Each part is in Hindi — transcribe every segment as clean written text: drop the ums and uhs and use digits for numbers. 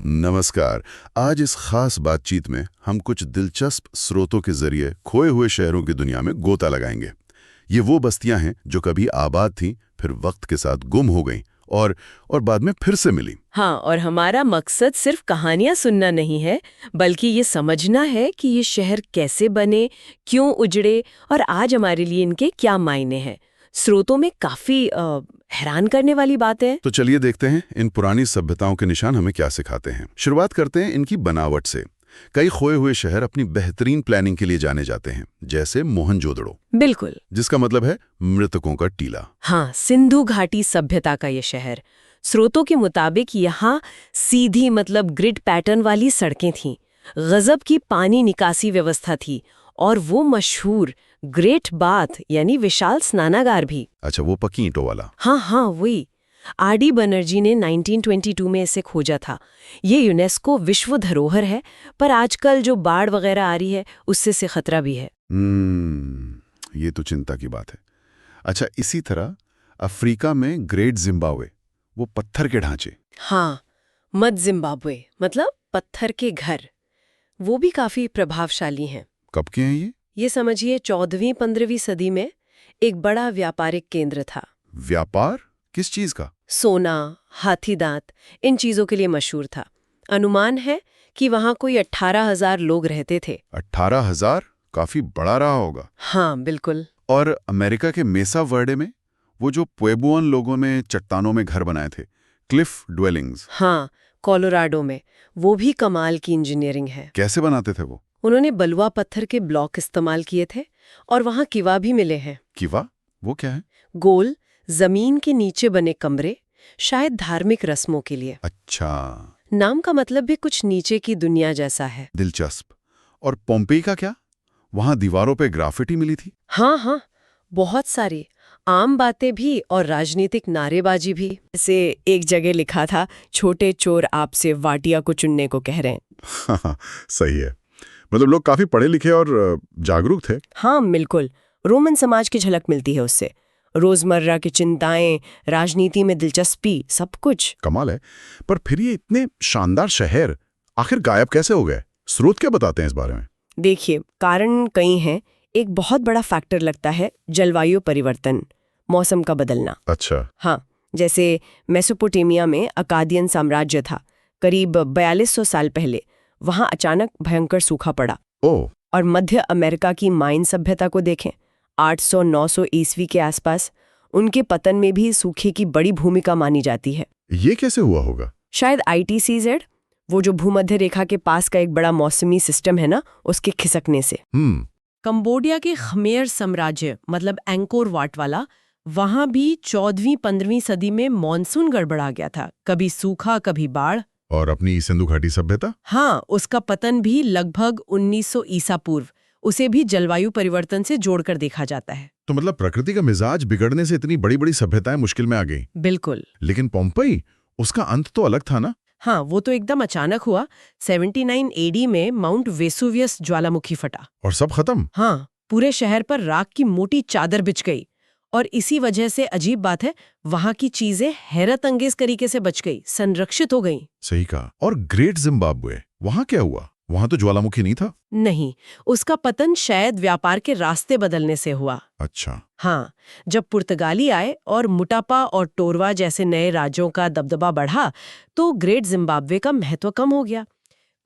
नमस्कार। आज इस खास बातचीत में हम कुछ दिलचस्प स्रोतों के जरिए खोए हुए शहरों की दुनिया में गोता लगाएंगे। ये वो बस्तियां हैं जो कभी आबाद थीं, फिर वक्त के साथ गुम हो गईं और बाद में फिर से मिली। हाँ, और हमारा मकसद सिर्फ कहानियां सुनना नहीं है, बल्कि ये समझना है कि ये शहर कैसे बने, क्यों उजड़े और आज हमारे लिए इनके क्या मायने हैं। स्रोतों में काफी हैरान करने वाली बातें हैं। तो चलिए देखते हैं इन पुरानी सभ्यताओं के निशान हमें क्या सिखाते हैं। शुरुआत करते हैं इनकी बनावट से। कई खोए हुए शहर अपनी बेहतरीन प्लानिंग के लिए जाने जाते हैं, जैसे मोहनजोदड़ो, बिल्कुल। जिसका मतलब है मृतकों का टीला। हाँ, सिंधु घाटी सभ्यता का ये शहर। स्रोतों के मुताबिक यहाँ सीधी मतलब ग्रिड पैटर्न वाली सड़कें थीं, गजब की पानी निकासी व्यवस्था थी और वो मशहूर ग्रेट बाथ यानी विशाल स्नानागार भी। अच्छा, वो पक्की ईंटों वाला। हाँ हाँ, वही। आर.डी. बनर्जी ने 1922 में इसे खोजा था। ये यूनेस्को विश्व धरोहर है, पर आजकल जो बाढ़ वगैरह आ रही है उससे से खतरा भी है। ये तो चिंता की बात है। अच्छा, इसी तरह अफ्रीका में ग्रेट जिम्बाब्वे, वो पत्थर के ढांचे। हाँ, मध्य जिम्बाब्वे मतलब पत्थर के घर, वो भी काफी प्रभावशाली हैं। कब के हैं ये? ये समझिए 14वीं-15वीं सदी में एक बड़ा व्यापारिक केंद्र था। व्यापार? किस चीज का? सोना, हाथी दांत, इन चीजों के लिए मशहूर था। अनुमान है कि वहां कोई 18,000 लोग रहते थे। 18,000? काफी बड़ा रहा होगा। हाँ, बिल्कुल। और अमेरिका के मेसा वर्डे में वो जो पुएबुअन लोगों ने चट्टानों में घर बनाए थे, क्लिफ ड्वेलिंग्स। हाँ, कोलोराडो में वो भी कमाल की इंजीनियरिंग है। कैसे बनाते थे वो? उन्होंने बलुआ पत्थर के ब्लॉक इस्तेमाल किए थे और वहां किवा भी मिले हैं। किवा? वो क्या है? गोल, जमीन के नीचे बने कमरे, शायद धार्मिक रस्मों के लिए। अच्छा, नाम का मतलब भी कुछ नीचे की दुनिया जैसा है। दिलचस्प। और पोम्पेई का क्या? वहां दीवारों पे ग्राफिटी मिली थी। हाँ हाँ, बहुत सारी आम बातें भी और राजनीतिक नारेबाजी भी। जैसे एक जगह लिखा था, छोटे चोर आपसे वाटिया को चुनने को कह रहे हैं। हाँ, सही है। मतलब लोग काफी पढ़े लिखे और जागरूक थे। हाँ, बिल्कुल। रोमन समाज की झलक मिलती है उससे। रोजमर्रा की चिंताएं, राजनीति में दिलचस्पी, सब कुछ। कमाल है। पर फिर ये इतने शानदार शहर आखिर गायब कैसे हो गए? स्रोत क्या बताते हैं इस बारे में? देखिए, कारण कई हैं। एक बहुत बड़ा फैक्टर लगता है जलवायु परिवर्तन, मौसम का बदलना। अच्छा। हाँ, जैसे मेसोपोटामिया में अकादियन साम्राज्य था, करीब 4200 साल पहले। वहां अचानक भयंकर सूखा पड़ा। ओह। और मध्य अमेरिका की माइन सभ्यता को देखें, 800-900 ईस्वी के आसपास। उनके पतन में भी सूखे की बड़ी भूमिका मानी जाती है। ये कैसे हुआ होगा? शायद ITCZ, वो जो भूमध्य रेखा के पास का एक बड़ा मौसमी सिस्टम है ना, उसके खिसकने से। कंबोडिया के खमेर साम्राज्य मतलब एंकोर वाट वाला, वहां भी 14वीं-15वीं सदी में मॉनसून गड़बड़ा गया था, कभी सूखा कभी बाढ़। और अपनी सिंधु घाटी सभ्यता? हाँ, उसका पतन भी लगभग 1900 ईसा पूर्व। उसे भी जलवायु परिवर्तन से जोड़कर देखा जाता है। तो मतलब प्रकृति का मिजाज बिगड़ने से इतनी बड़ी बड़ी सभ्यताएं मुश्किल में आ गई। बिल्कुल। लेकिन पोम्पेई, उसका अंत तो अलग था ना? हाँ, वो तो एकदम अचानक हुआ। 79 AD में माउंट वेसुवियस ज्वालामुखी फटा और सब खत्म। हाँ, पूरे शहर पर राख की मोटी चादर बिछ गई। और इसी वजह से अजीब बात है, वहां की चीजें हैरत अंगेज तरीके से बच गई, संरक्षित हो गई। सही कहा। और ग्रेट जिम्बाब्वे, वहां क्या हुआ? वहां तो ज्वालामुखी नहीं था। नहीं, उसका पतन शायद व्यापार के रास्ते बदलने से हुआ। अच्छा। हाँ, जब पुर्तगाली आए और मुटापा और टोरवा जैसे नए राज्यों का दबदबा बढ़ा, तो ग्रेट जिम्बाब्वे का महत्व कम हो गया।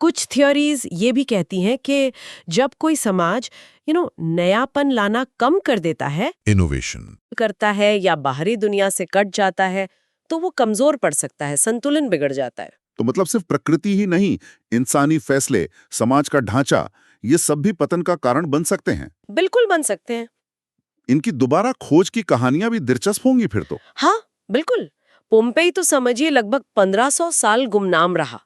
कुछ थियोरीज ये भी कहती हैं कि जब कोई समाज नयापन लाना कम कर देता है, इनोवेशन करता है या बाहरी दुनिया से कट जाता है, तो वो कमजोर पड़ सकता है, संतुलन बिगड़ जाता है। तो मतलब सिर्फ प्रकृति ही नहीं, इंसानी फैसले, समाज का ढांचा, ये सब भी पतन का कारण बन सकते हैं। बिल्कुल बन सकते हैं। इनकी दोबारा खोज की कहानियां भी दिलचस्प होंगी फिर तो। हाँ, बिल्कुल। पोम्पेई तो समझिए लगभग 1500 साल गुमनाम रहा,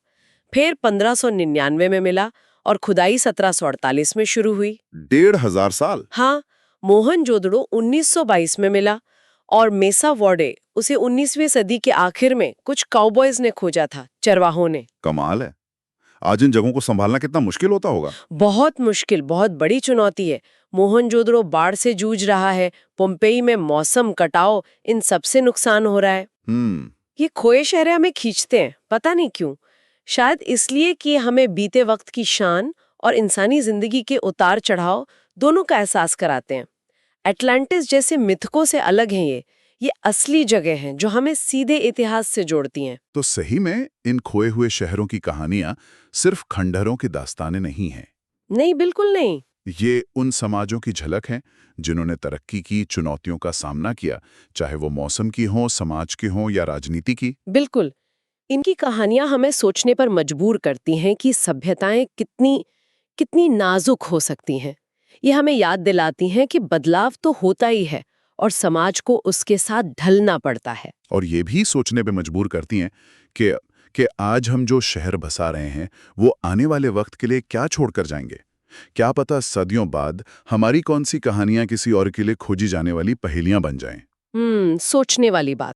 फिर 1599 में मिला और खुदाई 1748 में शुरू हुई। 1500 साल? हाँ, मोहनजोदड़ो 1922 में मिला और मेसा वर्डे उसे 19वीं सदी के आखिर में कुछ काउबॉयज ने खोजा था, चरवाहों ने। कमाल है। आज इन जगहों को संभालना कितना मुश्किल होता होगा। बहुत मुश्किल, बहुत बड़ी चुनौती है। मोहनजोदड़ो बाढ़ से जूझ रहा है, पोम्पेई में मौसम, कटाव, इन सबसे नुकसान हो रहा है। ये खोए शहर हमें खींचते हैं, पता नहीं क्यों। शायद इसलिए कि हमें बीते वक्त की शान और इंसानी जिंदगी के उतार चढ़ाव दोनों का एहसास कराते हैं। एटलांटिस जैसे मिथकों से अलग हैं ये असली जगह हैं जो हमें सीधे इतिहास से जोड़ती हैं। तो सही में इन खोए हुए शहरों की कहानियां सिर्फ खंडहरों की दास्तानें नहीं हैं। नहीं, बिल्कुल नहीं। ये उन समाजों की झलक है जिन्होंने तरक्की की, चुनौतियों का सामना किया, चाहे वो मौसम की हो, समाज की हो या राजनीति की। बिल्कुल। इनकी कहानियां हमें सोचने पर मजबूर करती हैं कि सभ्यताएं कितनी कितनी नाजुक हो सकती हैं। ये हमें याद दिलाती हैं कि बदलाव तो होता ही है और समाज को उसके साथ ढलना पड़ता है। और ये भी सोचने पे मजबूर करती हैं कि आज हम जो शहर बसा रहे हैं वो आने वाले वक्त के लिए क्या छोड़कर जाएंगे। क्या पता सदियों बाद हमारी कौन सी कहानियां किसी और के लिए खोजी जाने वाली पहेलियां बन जाएं। सोचने वाली बात।